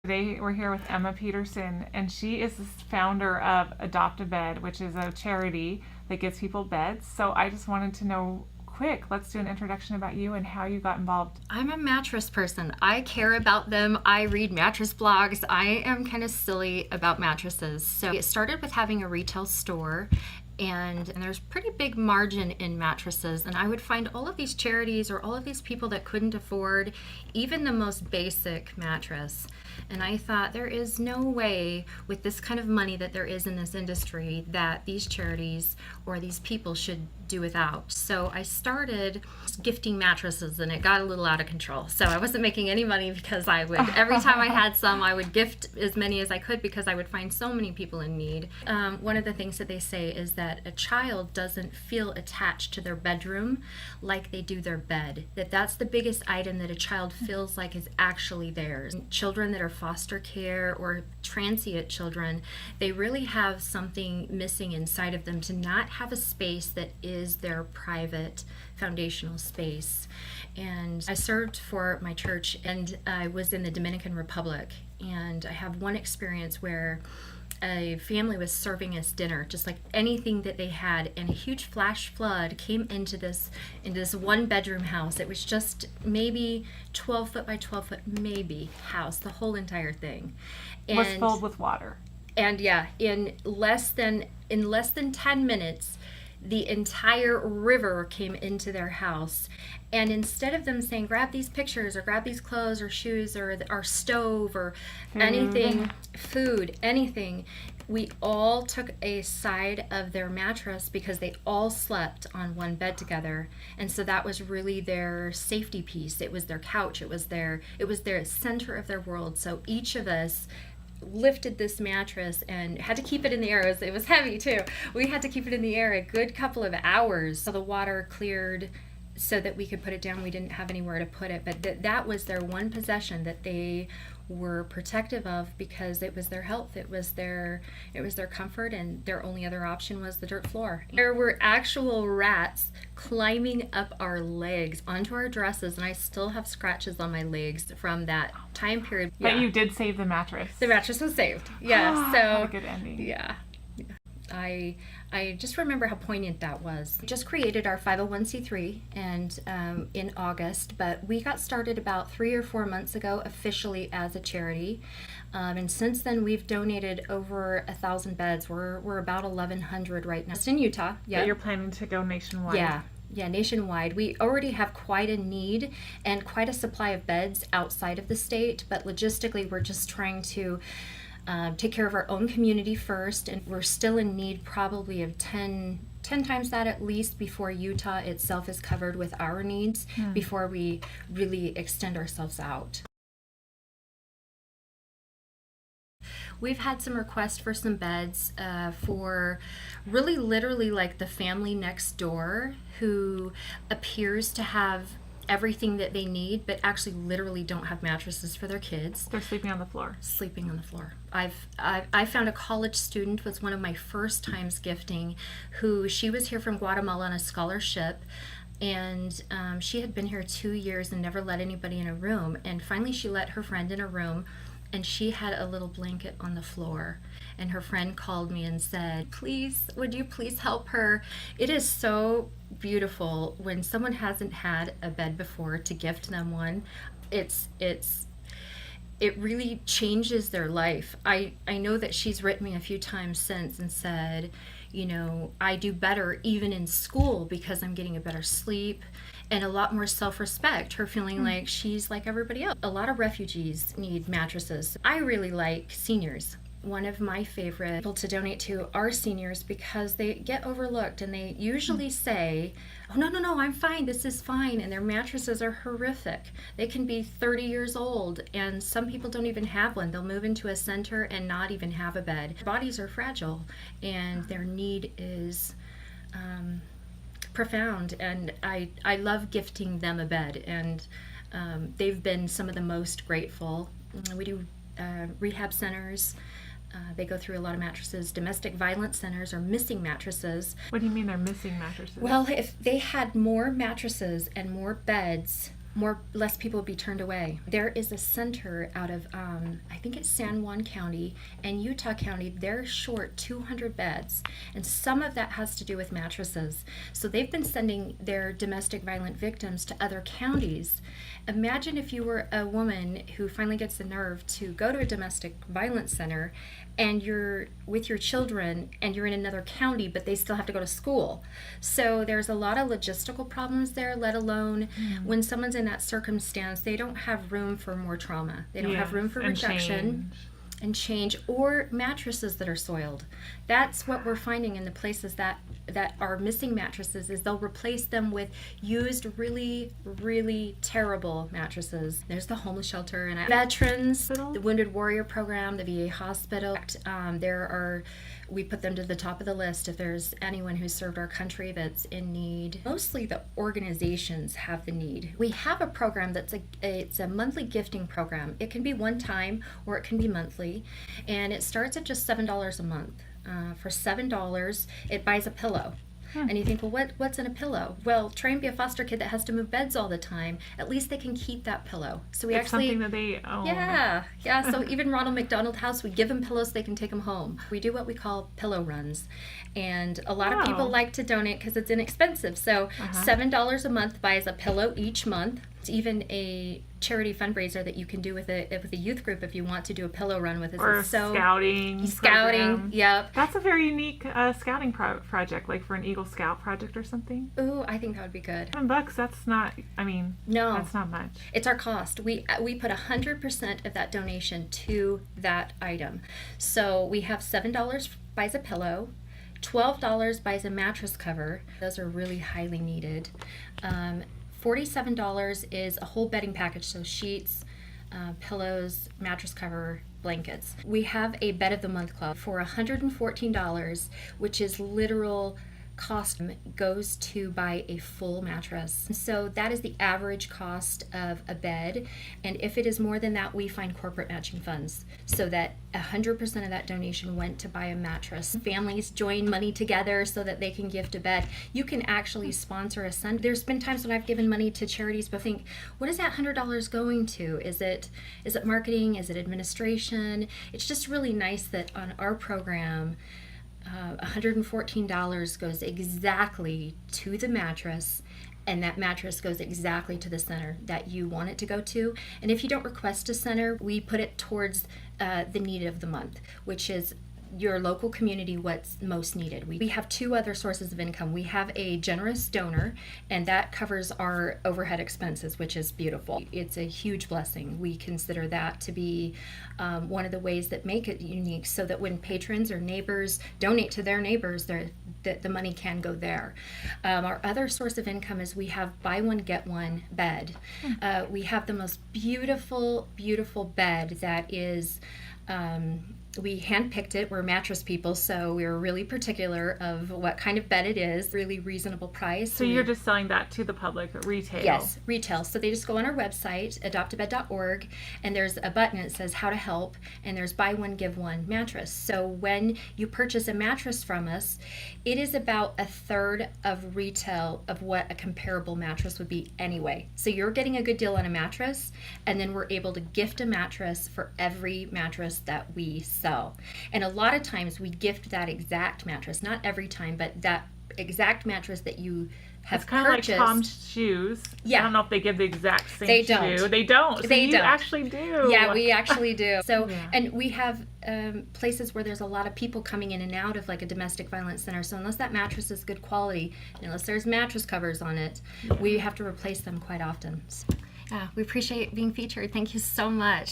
Today we're here with Emma Peterson, and she is the founder of Adopt a Bed, which is a charity that gives people beds. So I just wanted to know, let's do an introduction about you and how you got involved. I'm a mattress person. I care about them. I read mattress blogs. I am kind of silly about mattresses. So it started with having a retail store, and there's pretty big margin in mattresses, and I would find all of these charities or all of these people that couldn't afford even the most basic mattress, and I thought there is no way with this kind of money that there is in this industry that these charities or these people should do without. So I started gifting mattresses, and it got a little out of control. So I wasn't making any money because I would, every time I had some, I would gift as many as I could because I would find so many people in need. One of the things that they say is that a child doesn't feel attached to their bedroom like they do their bed. That's the biggest item that a child feels like is actually theirs. Children that are foster care or transient children, they really have something missing inside of them to not have a space that is their private foundational space. And I served for my church, and I was in the Dominican Republic, and I have one experience where a family was serving us dinner, just like anything that they had, and a huge flash flood came into this one bedroom house. It was just maybe 12 foot by 12 foot maybe house, the whole entire thing. And was filled with water. And yeah, in less than 10 minutes, the entire river came into their house. And instead of them saying, grab these pictures or grab these clothes or shoes or our stove or anything, food, anything, we all took a side of their mattress because they all slept on one bed together. And so that was really their safety piece. It was their couch. It was their center of their world. So each of us lifted this mattress and had to keep it in the air. It was heavy too. We had to keep it in the air a good couple of hours so the water cleared so that we could put it down. We didn't have anywhere to put it, but that was their one possession that they were protective of because it was their health, it was their comfort, and their only other option was the dirt floor. There were actual rats climbing up our legs onto our dresses, and I still have scratches on my legs from that time period. But you did save the mattress. The mattress was saved. Yeah. So what a good ending. Yeah. I just remember how poignant that was. We just created our 501c3 and in August, but we got started about 3 or 4 months ago officially as a charity. And since then we've donated over 1,000 beds. We're about 1,100 right now. It's in Utah. Yeah. But you're planning to go nationwide. Yeah, nationwide. We already have quite a need and quite a supply of beds outside of the state, but logistically we're just trying to take care of our own community first, and we're still in need probably of 10 times that at least before Utah itself is covered with our needs before we really extend ourselves out. We've had some requests for some beds for really literally like the family next door who appears to have everything that they need, but actually literally don't have mattresses for their kids. They're sleeping on the floor. Sleeping on the floor. I found a college student, was one of my first times gifting, who she was here from Guatemala on a scholarship, and she had been here 2 years and never let anybody in a room, and finally she let her friend in a room, and she had a little blanket on the floor, and her friend called me and said, please, would you please help her? It is so beautiful when someone hasn't had a bed before to gift them one. It really changes their life. I know that she's written me a few times since and said, you know, I do better even in school because I'm getting a better sleep and a lot more self-respect, her feeling like she's like everybody else. A lot of refugees need mattresses. I really like seniors. One of my favorite people to donate to are seniors because they get overlooked, and they usually say, oh, no, I'm fine, this is fine, and their mattresses are horrific. They can be 30 years old, and some people don't even have one. They'll move into a center and not even have a bed. Their bodies are fragile, and their need is profound, and I love gifting them a bed, and they've been some of the most grateful. We do rehab centers. They go through a lot of mattresses. Domestic violence centers are missing mattresses. What do you mean they're missing mattresses? Well, if they had more mattresses and more beds less people would be turned away. There is a center out of I think it's San Juan County and Utah County. They're short 200 beds, and some of that has to do with mattresses. So they've been sending their domestic violent victims to other counties. Imagine if you were a woman who finally gets the nerve to go to a domestic violence center and you're with your children and you're in another county, but they still have to go to school. So there's a lot of logistical problems there, let alone when someone's in that circumstance, they don't have room for more trauma. They don't have room for rejection and change, or mattresses that are soiled. That's what we're finding in the places that are missing mattresses, is they'll replace them with used, really, really terrible mattresses. There's the homeless shelter and veterans, the Wounded Warrior Program, the VA hospital. We put them to the top of the list if there's anyone who's served our country that's in need. Mostly the organizations have the need. We have a program it's a monthly gifting program. It can be one time or it can be monthly, and it starts at just $7 a month. For $7, it buys a pillow. And you think, well, what's in a pillow? Well, try and be a foster kid that has to move beds all the time. At least they can keep that pillow. So it's something that they own. Yeah. So even Ronald McDonald house, we give them pillows so they can take them home. We do what we call pillow runs, and a lot of people like to donate because it's inexpensive. So $7 a month buys a pillow each month. It's even a charity fundraiser that you can do with a youth group if you want to do a pillow run with us. Or scouting. Program. Yep. That's a very unique scouting project, like for an Eagle Scout project or something. Ooh, I think that would be good. $7, that's not, no, that's not much. It's our cost. We put 100% of that donation to that item. So we have $7 buys a pillow, $12 buys a mattress cover. Those are really highly needed. $47 is a whole bedding package, so sheets, pillows, mattress cover, blankets. We have a Bed of the Month club for $114, which is literal cost goes to buy a full mattress. So that is the average cost of a bed, and if it is more than that, we find corporate matching funds so that 100% of that donation went to buy a mattress. Families join money together so that they can gift a bed. You can actually sponsor a Sunday. There's been times when I've given money to charities but think, what is that $100 going to? Is it marketing? Is it administration? It's just really nice that on our program $114 goes exactly to the mattress, and that mattress goes exactly to the center that you want it to go to. And if you don't request a center, we put it towards the need of the month, which is your local community, what's most needed. We have two other sources of income. We have a generous donor, and that covers our overhead expenses, which is beautiful. It's a huge blessing. We consider that to be one of the ways that make it unique, so that when patrons or neighbors donate to their neighbors, that the money can go there. Our other source of income is we have buy one, get one bed. We have the most beautiful, beautiful bed that is we handpicked it. We're mattress people, so we were really particular of what kind of bed it is, really reasonable price. So you're just selling that to the public, retail? Yes, retail. So they just go on our website, adoptabed.org, and there's a button that says how to help, and there's buy one, give one mattress. So when you purchase a mattress from us, it is about a third of retail of what a comparable mattress would be anyway. So you're getting a good deal on a mattress, and then we're able to gift a mattress for every mattress that we sell. And a lot of times we gift that exact mattress, not every time, but that exact mattress that you have kind purchased. Of like Tom's shoes. Yeah. I don't know if they give the exact same They shoe. don't. They don't. So They you don't. actually do. Yeah, we actually do. So, Yeah. and we have places where there's a lot of people coming in and out of like a domestic violence center. So unless that mattress is good quality, unless there's mattress covers on it, we have to replace them quite often. Yeah, we appreciate being featured. Thank you so much.